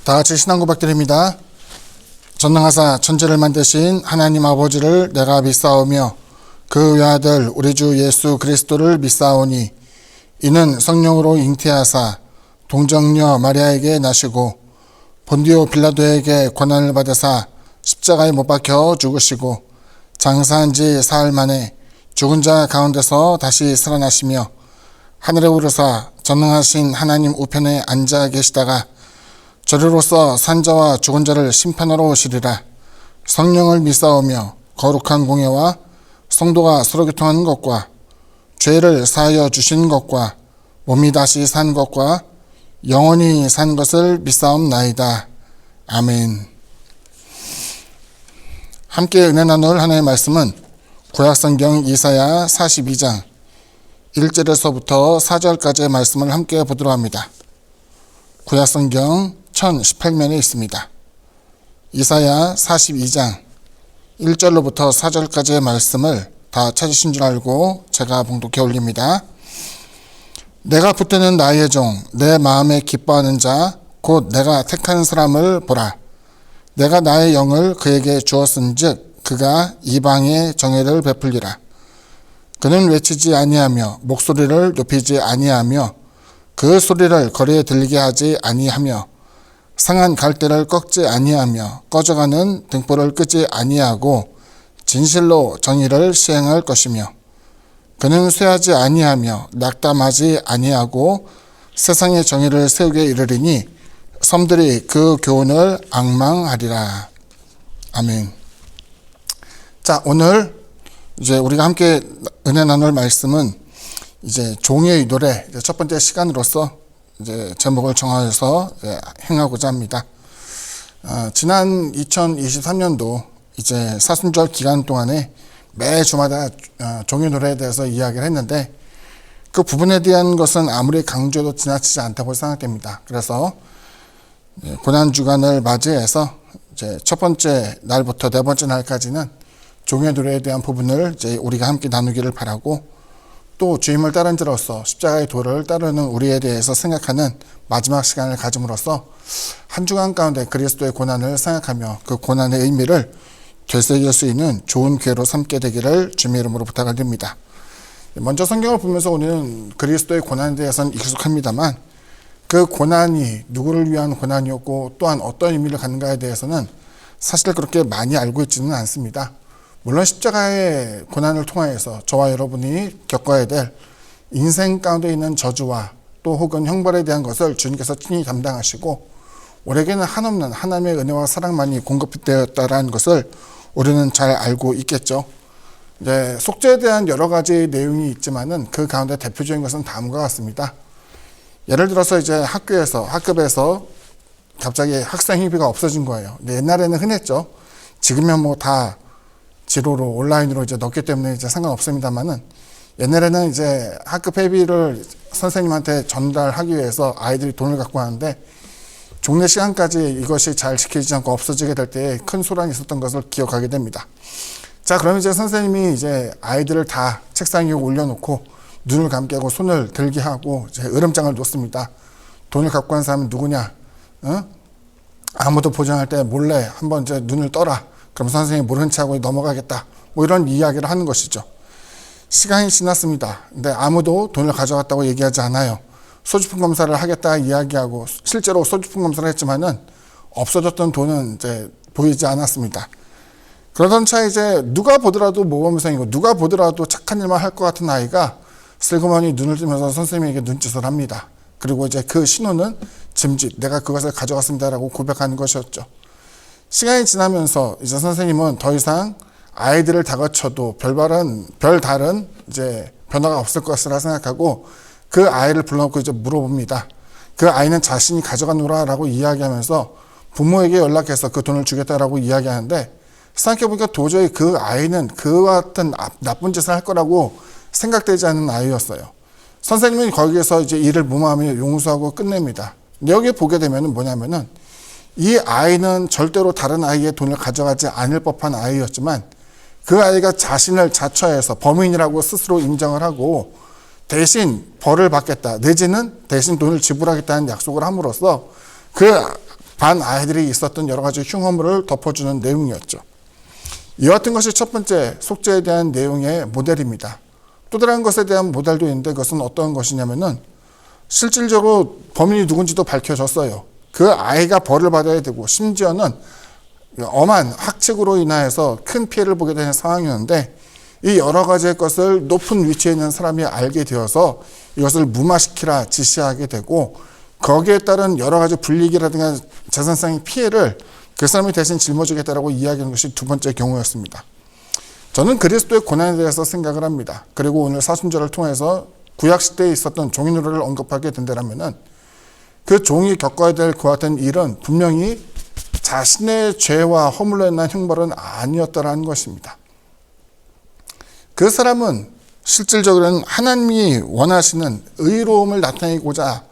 다 같이 신앙 고백드립니다. 전능하사 천지를 만드신 하나님 아버지를 내가 믿사오며 그 외아들 우리 주 예수 그리스도를 믿사오니 이는 성령으로 잉태하사 동정녀 마리아에게 나시고 본디오 빌라도에게 고난을 받으사 십자가에 못 박혀 죽으시고 장사한 지 사흘 만에 죽은 자 가운데서 다시 살아나시며 하늘에 오르사 전능하신 하나님 우편에 앉아 계시다가 저리로서 산자와 죽은 자를 심판하러 오시리라. 성령을 믿사오며 거룩한 공예와 성도가 서로 교통하는 것과 죄를 사하여 주신 것과 몸이 다시 산 것과 영원히 산 것을 믿사옵나이다. 아멘. 함께 은혜 나눌 하나님의 말씀은 구약성경 이사야 42장 1절에서부터 4절까지의 말씀을 함께 보도록 합니다. 구약성경 1018면에 있습니다. 이사야 42장 1절로부터 4절까지의 말씀을 다 찾으신 줄 알고 제가 봉독해 올립니다. 내가 붙드는 나의 종, 내 마음에 기뻐하는 자, 곧 내가 택한 사람을 보라. 내가 나의 영을 그에게 주었은즉 그가 이방의 정예를 베풀리라. 그는 외치지 아니하며 목소리를 높이지 아니하며 그 소리를 거리에 들리게 하지 아니하며 상한 갈대를 꺾지 아니하며 꺼져가는 등불을 끄지 아니하고 진실로 정의를 시행할 것이며 그는 쇠하지 아니하며 낙담하지 아니하고 세상의 정의를 세우게 이르리니 섬들이 그 교훈을 앙망하리라. 아멘. 자, 오늘 이제 우리가 함께 은혜 나눌 말씀은 이제 종의 노래 첫 번째 시간으로서 이제 제목을 정하여서 행하고자 합니다. 지난 2023년도 이제 사순절 기간 동안에 매 주마다 종의 노래에 대해서 이야기를 했는데 그 부분에 대한 것은 아무리 강조해도 지나치지 않다고 생각됩니다. 그래서 고난 주간을 맞이해서 이제 첫 번째 날부터 네 번째 날까지는 종의 노래에 대한 부분을 이제 우리가 함께 나누기를 바라고 또 주임을 따른 자로서 십자가의 도를 따르는 우리에 대해서 생각하는 마지막 시간을 가짐으로써 한 주간 가운데 그리스도의 고난을 생각하며 그 고난의 의미를 되새길 수 있는 좋은 기회로 삼게 되기를 주님의 이름으로 부탁을 드립니다. 먼저 성경을 보면서 우리는 그리스도의 고난에 대해서는 익숙합니다만 그 고난이 누구를 위한 고난이었고 또한 어떤 의미를 갖는가에 대해서는 사실 그렇게 많이 알고 있지는 않습니다. 물론 십자가의 고난을 통하여서 저와 여러분이 겪어야 될 인생 가운데 있는 저주와 또 혹은 형벌에 대한 것을 주님께서 친히 담당하시고 우리에게는 한없는 하나님의 은혜와 사랑만이 공급되었다는 것을 우리는 잘 알고 있겠죠. 이제 속죄에 대한 여러 가지 내용이 있지만은 그 가운데 대표적인 것은 다음과 같습니다. 예를 들어서 이제 학급에서 갑자기 학생 회비가 없어진 거예요. 근데 옛날에는 흔했죠. 지금은 뭐 다 지로로 온라인으로 이제 넣기 때문에 이제 상관없습니다만은 옛날에는 이제 학급 회비를 선생님한테 전달하기 위해서 아이들이 돈을 갖고 하는데 종례 시간까지 이것이 잘 지켜지지 않고 없어지게 될 때 큰 소란이 있었던 것을 기억하게 됩니다. 자, 그럼 이제 선생님이 이제 아이들을 다 책상 위에 올려놓고 눈을 감게 하고 손을 들게 하고 이제 으름장을 놓습니다. 돈을 갖고 간 사람은 누구냐? 아무도 보장할 때 몰래 한번 이제 눈을 떠라. 그럼 선생님이 모른 체 하고 넘어가겠다. 뭐 이런 이야기를 하는 것이죠. 시간이 지났습니다. 근데 아무도 돈을 가져갔다고 얘기하지 않아요. 소지품 검사를 하겠다 이야기하고 실제로 소지품 검사를 했지만은 없어졌던 돈은 이제 보이지 않았습니다. 그러던 차에 이제 누가 보더라도 모범생이고 누가 보더라도 착한 일만 할 것 같은 아이가 슬그머니 눈을 뜨면서 선생님에게 눈짓을 합니다. 그리고 이제 그 신호는 짐짓, 내가 그것을 가져갔습니다라고 고백하는 것이었죠. 시간이 지나면서 이제 선생님은 더 이상 아이들을 다그쳐도 별다른 이제 변화가 없을 것이라 생각하고 그 아이를 불러놓고 이제 물어봅니다. 그 아이는 자신이 가져가노라라고 이야기하면서 부모에게 연락해서 그 돈을 주겠다라고 이야기하는데 생각해보니까 도저히 그 아이는 그와 같은 나쁜 짓을 할 거라고 생각되지 않는 아이였어요. 선생님은 거기에서 이제 이를 무마하며 용서하고 끝냅니다. 근데 여기 보게 되면 뭐냐면은 이 아이는 절대로 다른 아이의 돈을 가져가지 않을 법한 아이였지만 그 아이가 자신을 자처해서 범인이라고 스스로 인정을 하고 대신 벌을 받겠다 내지는 대신 돈을 지불하겠다는 약속을 함으로써 그 반 아이들이 있었던 여러 가지 흉허물을 덮어주는 내용이었죠. 이와 같은 것이 첫 번째 속죄에 대한 내용의 모델입니다. 또 다른 것에 대한 모델도 있는데 그것은 어떤 것이냐면은 실질적으로 범인이 누군지도 밝혀졌어요. 그 아이가 벌을 받아야 되고 심지어는 엄한 학칙으로 인하여서 큰 피해를 보게 되는 상황이었는데 이 여러 가지의 것을 높은 위치에 있는 사람이 알게 되어서 이것을 무마시키라 지시하게 되고 거기에 따른 여러 가지 불이익이라든가 재산상의 피해를 그 사람이 대신 짊어지겠다라고 이야기하는 것이 두 번째 경우였습니다. 저는 그리스도의 고난에 대해서 생각을 합니다. 그리고 오늘 사순절을 통해서 구약시대에 있었던 종이 노래를 언급하게 된다면은 그 종이 겪어야 될 그와 같은 일은 분명히 자신의 죄와 허물로 인한 형벌은 아니었다라는 것입니다. 그 사람은 실질적으로는 하나님이 원하시는 의로움을 나타내고자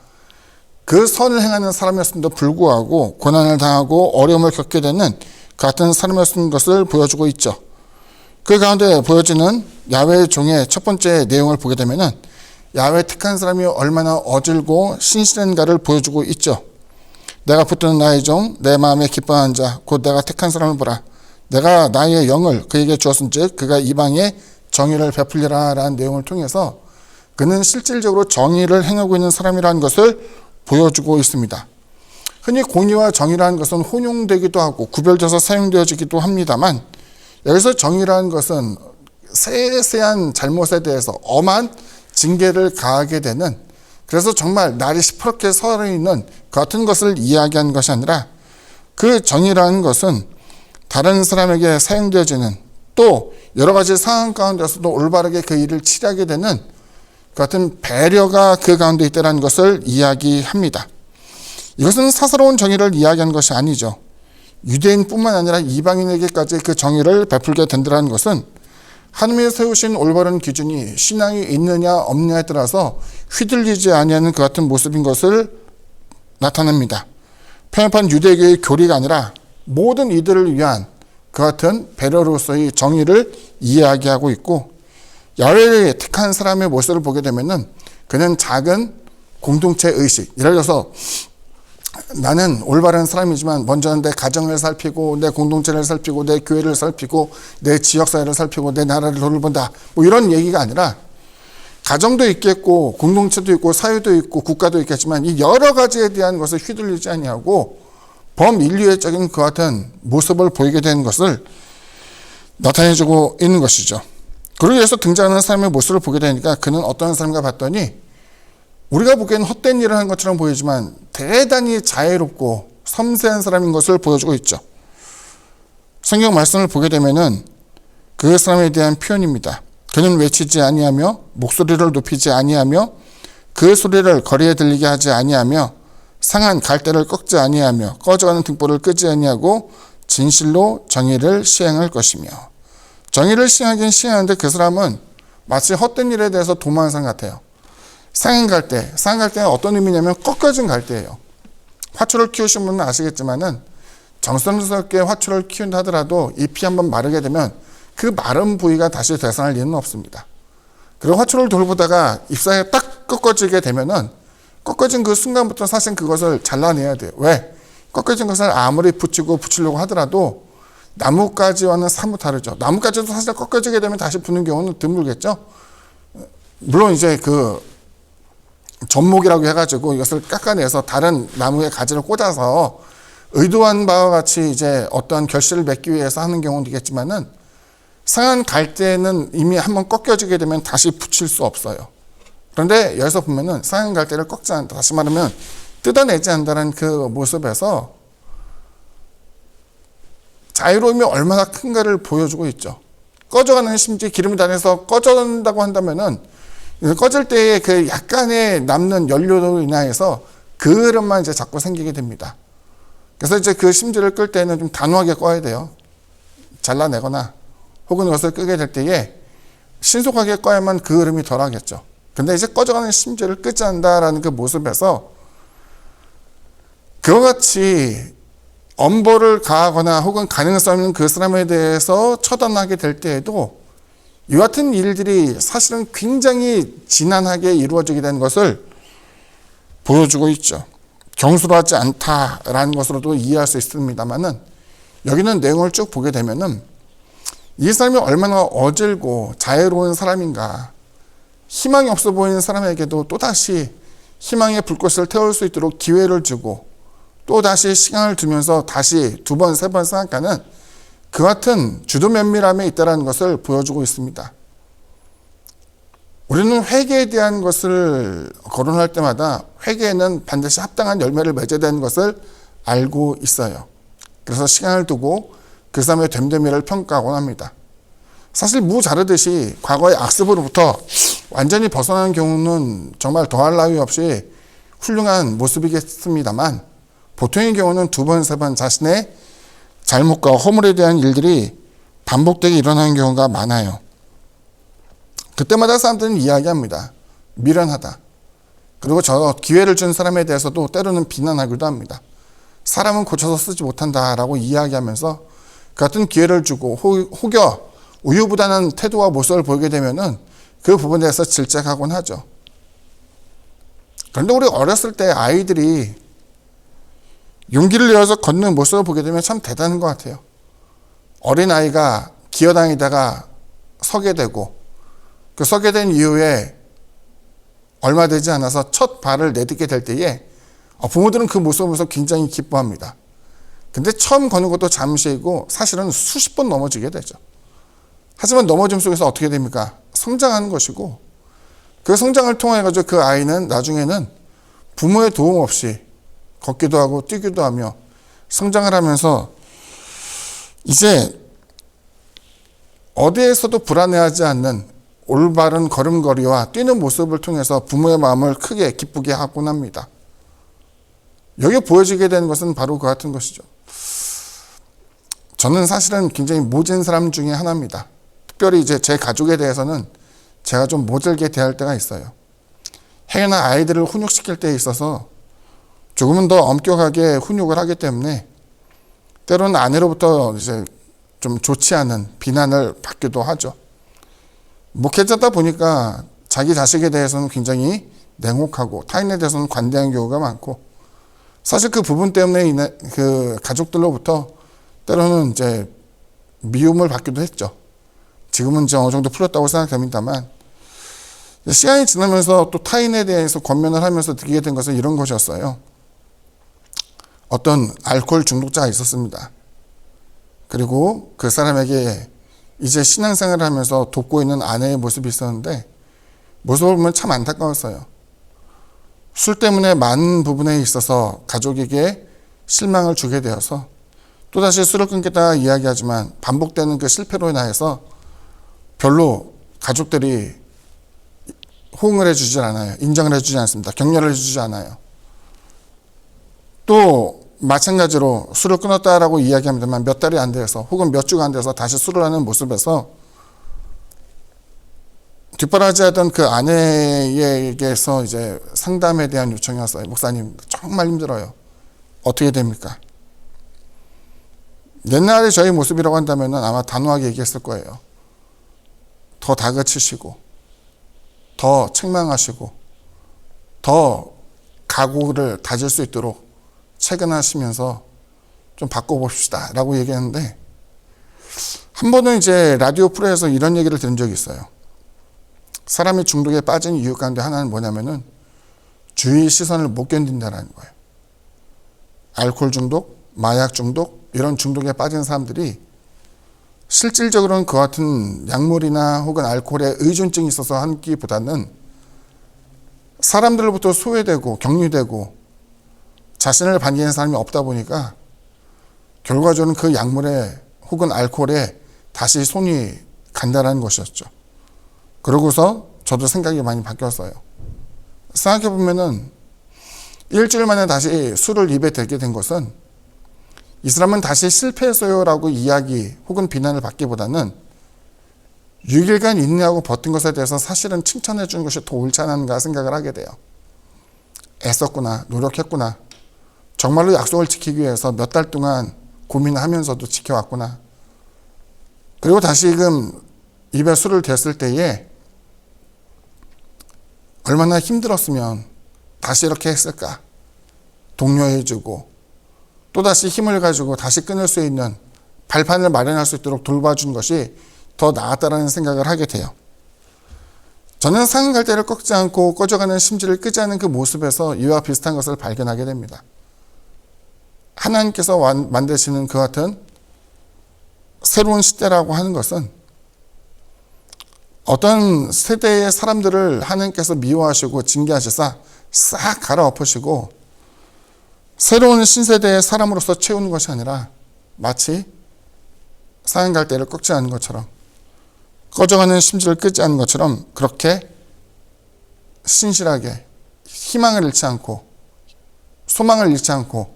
그 선을 행하는 사람이었음에도 불구하고 고난을 당하고 어려움을 겪게 되는 같은 사람이었던 것을 보여주고 있죠. 그 가운데 보여지는 야훼의 종의 첫 번째 내용을 보게 되면은 야훼 택한 사람이 얼마나 어질고 신실한가를 보여주고 있죠. 내가 붙드는 나의 종, 내 마음에 기뻐하는 자, 곧 내가 택한 사람을 보라. 내가 나의 영을 그에게 주었은즉 그가 이방에 정의를 베풀리라 라는 내용을 통해서 그는 실질적으로 정의를 행하고 있는 사람이라는 것을 보여주고 있습니다. 흔히 공의와 정의라는 것은 혼용되기도 하고 구별져서 사용되어지기도 합니다만 여기서 정의라는 것은 세세한 잘못에 대해서 엄한 징계를 가하게 되는 그래서 정말 날이 시퍼렇게 서있는 그 같은 것을 이야기한 것이 아니라 그 정의라는 것은 다른 사람에게 사용되어지는 또 여러 가지 상황 가운데서도 올바르게 그 일을 치르게 되는 그 같은 배려가 그 가운데 있다는 것을 이야기합니다. 이것은 사사로운 정의를 이야기한 것이 아니죠. 유대인뿐만 아니라 이방인에게까지 그 정의를 베풀게 된다는 것은 하나님이 세우신 올바른 기준이 신앙이 있느냐 없느냐에 따라서 휘둘리지 아니하는 그 같은 모습인 것을 나타냅니다. 편협한 유대교의 교리가 아니라 모든 이들을 위한 그 같은 배려로서의 정의를 이야기하고 있고 야훼를 택한 사람의 모습을 보게 되면은 그는 작은 공동체 의식, 예를 들어서 나는 올바른 사람이지만 먼저는 내 가정을 살피고 내 공동체를 살피고 내 교회를 살피고 내 지역사회를 살피고 내 나라를 돌본다 뭐 이런 얘기가 아니라 가정도 있겠고 공동체도 있고 사회도 있고 국가도 있겠지만 이 여러 가지에 대한 것을 휘둘리지 아니하고 범인류애적인 그 같은 모습을 보이게 되는 것을 나타내주고 있는 것이죠. 그러기 위해서 등장하는 사람의 모습을 보게 되니까 그는 어떤 사람인가 봤더니 우리가 보기에는 헛된 일을 하는 것처럼 보이지만 대단히 자애롭고 섬세한 사람인 것을 보여주고 있죠. 성경 말씀을 보게 되면은 그 사람에 대한 표현입니다. 그는 외치지 아니하며 목소리를 높이지 아니하며 그 소리를 거리에 들리게 하지 아니하며 상한 갈대를 꺾지 아니하며 꺼져가는 등불을 끄지 아니하고 진실로 정의를 시행할 것이며 정의를 시행하긴 시행하는데 그 사람은 마치 헛된 일에 대해서 도망한 사람 같아요. 상한 갈대는 어떤 의미냐면 꺾어진 갈대예요. 화초를 키우신 분은 아시겠지만은 정성스럽게 화초를 키운다 하더라도 잎이 한번 마르게 되면 그 마른 부위가 다시 되살아날 리는 없습니다. 그리고 화초를 돌보다가 잎사이가 딱 꺾어지게 되면은 꺾어진 그 순간부터 사실 그것을 잘라내야 돼요. 왜? 꺾어진 것을 아무리 붙이려고 하더라도 나뭇가지와는 사뭇 다르죠. 나뭇가지도 사실 꺾어지게 되면 다시 붙는 경우는 드물겠죠. 물론 이제 그 접목이라고 해가지고 이것을 깎아내서 다른 나무의 가지를 꽂아서 의도한 바와 같이 이제 어떠한 결실을 맺기 위해서 하는 경우도 있겠지만은 상한 갈대는 이미 한번 꺾여지게 되면 다시 붙일 수 없어요. 그런데 여기서 보면은 상한 갈대를 꺾지 않는다. 다시 말하면 뜯어내지 않는다는 그 모습에서 자유로움이 얼마나 큰가를 보여주고 있죠. 꺼져가는 심지 기름이 다녀서 꺼져간다고 한다면은 꺼질 때의 그 약간의 남는 연료로 인하여서 그 흐름만 이제 자꾸 생기게 됩니다. 그래서 이제 그 심지를 끌 때는 좀 단호하게 꺼야 돼요. 잘라내거나 혹은 이것을 끄게 될 때에 신속하게 꺼야만 그 흐름이 덜하겠죠. 근데 이제 꺼져가는 심지를 끄지 않는다라는 그 모습에서 그와 같이 엄벌을 가하거나 혹은 가능성 있는 그 사람에 대해서 처단하게 될 때에도 이 같은 일들이 사실은 굉장히 지난하게 이루어지게 된 것을 보여주고 있죠. 경솔하지 않다라는 것으로도 이해할 수 있습니다만은 여기는 내용을 쭉 보게 되면은 이 사람이 얼마나 어질고 자애로운 사람인가, 희망이 없어 보이는 사람에게도 또다시 희망의 불꽃을 태울 수 있도록 기회를 주고 또다시 시간을 두면서 다시 두 번, 세 번 생각하는 그 같은 주도 면밀함에 있다는 것을 보여주고 있습니다. 우리는 회개에 대한 것을 거론할 때마다 회개에는 반드시 합당한 열매를 맺어야 되는 것을 알고 있어요. 그래서 시간을 두고 그 사람의 됨됨이를 평가하곤 합니다. 사실 무 자르듯이 과거의 악습으로부터 완전히 벗어나는 경우는 정말 더할 나위 없이 훌륭한 모습이겠습니다만 보통의 경우는 두 번, 세 번 자신의 잘못과 허물에 대한 일들이 반복되게 일어나는 경우가 많아요. 그때마다 사람들은 이야기합니다. 미련하다. 그리고 저 기회를 준 사람에 대해서도 때로는 비난하기도 합니다. 사람은 고쳐서 쓰지 못한다라고 이야기하면서 그 같은 기회를 주고 혹여 우유부단한 태도와 모습을 보이게 되면은 그 부분에 대해서 질책하곤 하죠. 그런데 우리 어렸을 때 아이들이 용기를 내어서 걷는 모습을 보게 되면 참 대단한 것 같아요. 어린아이가 기어다니다가 서게 되고 그 서게 된 이후에 얼마 되지 않아서 첫 발을 내딛게 될 때에 부모들은 그 모습을 보면서 굉장히 기뻐합니다. 근데 처음 거는 것도 잠시이고 사실은 수십 번 넘어지게 되죠. 하지만 넘어짐 속에서 어떻게 됩니까? 성장하는 것이고 그 성장을 통해 가지고 그 아이는 나중에는 부모의 도움 없이 걷기도 하고 뛰기도 하며 성장을 하면서 이제 어디에서도 불안해하지 않는 올바른 걸음걸이와 뛰는 모습을 통해서 부모의 마음을 크게 기쁘게 하곤 합니다. 여기에 보여지게 되는 것은 바로 그 같은 것이죠. 저는 사실은 굉장히 모진 사람 중에 하나입니다. 특별히 이제 제 가족에 대해서는 제가 좀 모질게 대할 때가 있어요. 행여나 아이들을 훈육시킬 때에 있어서 조금은 더 엄격하게 훈육을 하기 때문에 때로는 아내로부터 이제 좀 좋지 않은 비난을 받기도 하죠. 목회자다 보니까 자기 자식에 대해서는 굉장히 냉혹하고 타인에 대해서는 관대한 경우가 많고 사실 그 부분 때문에 그 가족들로부터 때로는 이제 미움을 받기도 했죠. 지금은 이제 어느 정도 풀렸다고 생각됩니다만 시간이 지나면서 또 타인에 대해서 권면을 하면서 느끼게 된 것은 이런 것이었어요. 어떤 알코올 중독자가 있었습니다. 그리고 그 사람에게 이제 신앙생활을 하면서 돕고 있는 아내의 모습이 있었는데 모습을 보면 참 안타까웠어요. 술 때문에 많은 부분에 있어서 가족에게 실망을 주게 되어서 또다시 술을 끊겠다 이야기하지만 반복되는 그 실패로 인해서 별로 가족들이 호응을 해주지 않아요. 인정을 해주지 않습니다. 격려를 해주지 않아요. 또 마찬가지로 술을 끊었다라고 이야기합니다만 몇 달이 안 돼서 혹은 몇 주가 안 돼서 다시 술을 하는 모습에서 뒷바라지하던 그 아내에게서 이제 상담에 대한 요청이 왔어요. 목사님 정말 힘들어요. 어떻게 됩니까? 옛날에 저희 모습이라고 한다면 아마 단호하게 얘기했을 거예요. 더 다그치시고 더 책망하시고 더 각오를 다질 수 있도록 체근하시면서 좀 바꿔봅시다 라고 얘기했는데 한 번은 이제 라디오 프로에서 이런 얘기를 들은 적이 있어요. 사람이 중독에 빠진 이유 가운데 하나는 뭐냐면은 주위 시선을 못 견딘다라는 거예요. 알코올 중독, 마약 중독 이런 중독에 빠진 사람들이 실질적으로는 그 같은 약물이나 혹은 알코올에 의존증이 있어서 하기보다는 사람들로부터 소외되고 격리되고 자신을 반기는 사람이 없다 보니까 결과적으로는 그 약물에 혹은 알코올에 다시 손이 간다는 것이었죠. 그러고서 저도 생각이 많이 바뀌었어요. 생각해보면은 일주일 만에 다시 술을 입에 대게 된 것은 이 사람은 다시 실패했어요 라고 이야기 혹은 비난을 받기보다는 6일간 인내하고 버틴 것에 대해서 사실은 칭찬해 주는 것이 더 옳지 않은가 생각을 하게 돼요. 애썼구나, 노력했구나. 정말로 약속을 지키기 위해서 몇 달 동안 고민하면서도 지켜왔구나. 그리고 다시금 입에 술을 댔을 때에 얼마나 힘들었으면 다시 이렇게 했을까? 독려해주고 또다시 힘을 가지고 다시 끊을 수 있는 발판을 마련할 수 있도록 돌봐준 것이 더 나았다라는 생각을 하게 돼요. 저는 상갈대를 꺾지 않고 꺼져가는 심지를 끄지 않은 그 모습에서 이와 비슷한 것을 발견하게 됩니다. 하나님께서 만드시는 그 같은 새로운 시대라고 하는 것은 어떤 세대의 사람들을 하나님께서 미워하시고 징계하시사 싹 갈아엎으시고 새로운 신세대의 사람으로서 채우는 것이 아니라 마치 상갈대를 꺾지 않은 것처럼 꺼져가는 심지를 끄지 않은 것처럼 그렇게 신실하게 희망을 잃지 않고 소망을 잃지 않고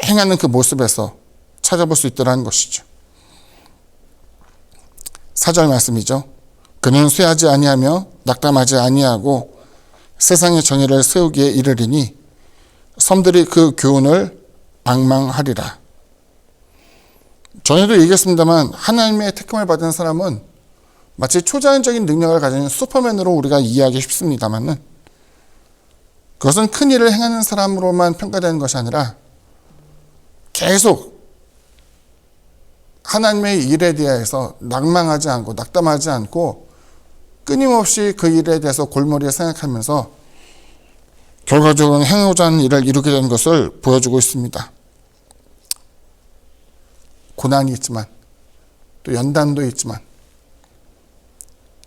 행하는 그 모습에서 찾아볼 수 있더라는 것이죠. 4절 말씀이죠. 그는 쇠하지 아니하며 낙담하지 아니하고 세상의 정의를 세우기에 이르리니 섬들이 그 교훈을 방망하리라. 전에도 얘기했습니다만 하나님의 택함을 받은 사람은 마치 초자연적인 능력을 가진 슈퍼맨으로 우리가 이해하기 쉽습니다만 그것은 큰 일을 행하는 사람으로만 평가되는 것이 아니라 계속 하나님의 일에 대해서 낙망하지 않고 낙담하지 않고 끊임없이 그 일에 대해서 골머리에 생각하면서 결과적으로는 행하고자 하는 일을 이루게 되는 것을 보여주고 있습니다. 고난이 있지만 또 연단도 있지만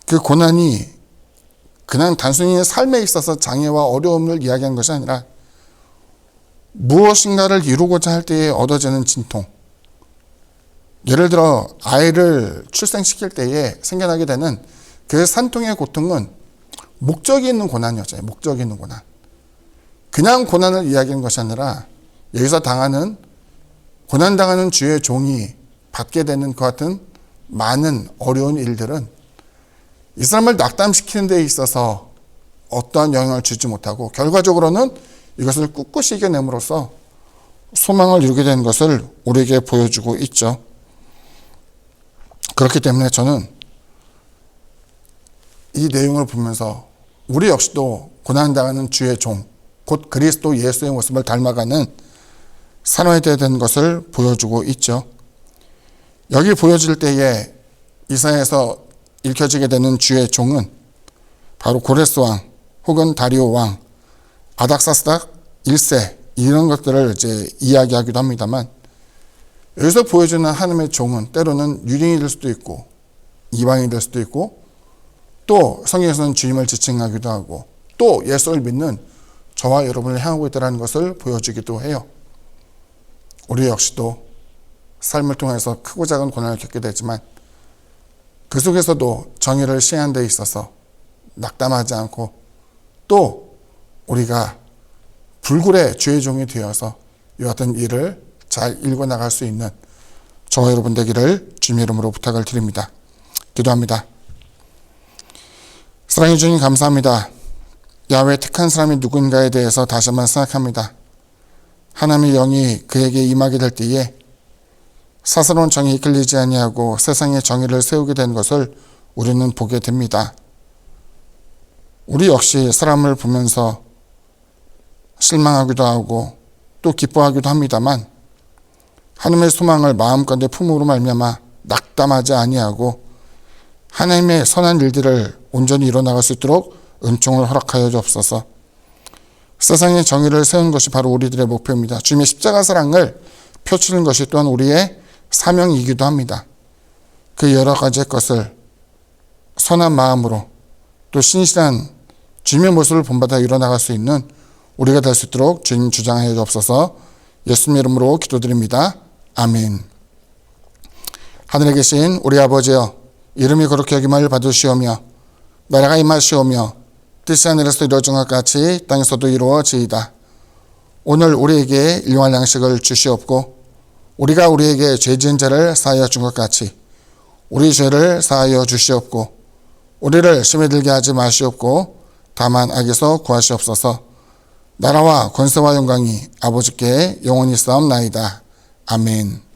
그 고난이 그냥 단순히 삶에 있어서 장애와 어려움을 이야기한 것이 아니라 무엇인가를 이루고자 할 때에 얻어지는 진통, 예를 들어 아이를 출생시킬 때에 생겨나게 되는 그 산통의 고통은 목적이 있는 고난이었죠. 목적이 있는 고난. 그냥 고난을 이야기하는 것이 아니라 여기서 고난당하는 주의 종이 받게 되는 그 같은 많은 어려운 일들은 이 사람을 낙담시키는 데 있어서 어떠한 영향을 주지 못하고 결과적으로는 이것을 꿋꿋이 이겨냄으로써 소망을 이루게 되는 것을 우리에게 보여주고 있죠. 그렇기 때문에 저는 이 내용을 보면서 우리 역시도 고난당하는 주의 종, 곧 그리스도 예수의 모습을 닮아가는 살아야 되는 것을 보여주고 있죠. 여기 보여질 때에 이사야에서 읽혀지게 되는 주의 종은 바로 고레스 왕 혹은 다리오 왕, 아닥사스닥 1세 이런 것들을 이제 이야기하기도 합니다만 여기서 보여주는 하나님의 종은 때로는 유대인이 될 수도 있고 이방인이 될 수도 있고 또 성경에서는 주님을 지칭하기도 하고 또 예수를 믿는 저와 여러분을 향하고 있다는 것을 보여주기도 해요. 우리 역시도 삶을 통해서 크고 작은 고난을 겪게 되지만 그 속에서도 정의를 시행하는 데 있어서 낙담하지 않고 또 우리가 불굴의 주의 종이 되어서 이와 같은 일을 잘 읽어나갈 수 있는 저와 여러분 되기를 주님의 이름으로 부탁을 드립니다. 기도합니다. 사랑해 주님 감사합니다. 야훼 택한 사람이 누군가에 대해서 다시 한번 생각합니다. 하나님의 영이 그에게 임하게 될 때에 사사로운 정에 이끌리지 아니하고 세상의 정의를 세우게 된 것을 우리는 보게 됩니다. 우리 역시 사람을 보면서 실망하기도 하고 또 기뻐하기도 합니다만 하나님의 소망을 마음가운데 품음으로 말미암아 낙담하지 아니하고 하나님의 선한 일들을 온전히 이뤄나갈 수 있도록 은총을 허락하여 주옵소서. 세상의 정의를 세우는 것이 바로 우리들의 목표입니다. 주님의 십자가 사랑을 펼치는 것이 또한 우리의 사명이기도 합니다. 그 여러 가지 것을 선한 마음으로 또 신실한 주님의 모습을 본받아 이뤄나갈 수 있는 우리가 될 수 있도록 주님 주장하여 주옵소서. 예수님 이름으로 기도드립니다. 아멘. 하늘에 계신 우리 아버지여, 이름이 거룩히 여김을 받으시오며 나라가 임하시오며 뜻이 하늘에서 이루어진 것 같이 땅에서도 이루어지이다. 오늘 우리에게 일용할 양식을 주시옵고 우리가 우리에게 죄 지은 자를 사하여 준 것 같이 우리 죄를 사하여 주시옵고 우리를 시험에 들게 하지 마시옵고 다만 악에서 구하시옵소서. 나라와 권세와 영광이 아버지께 영원히 싸움나이다. 아멘.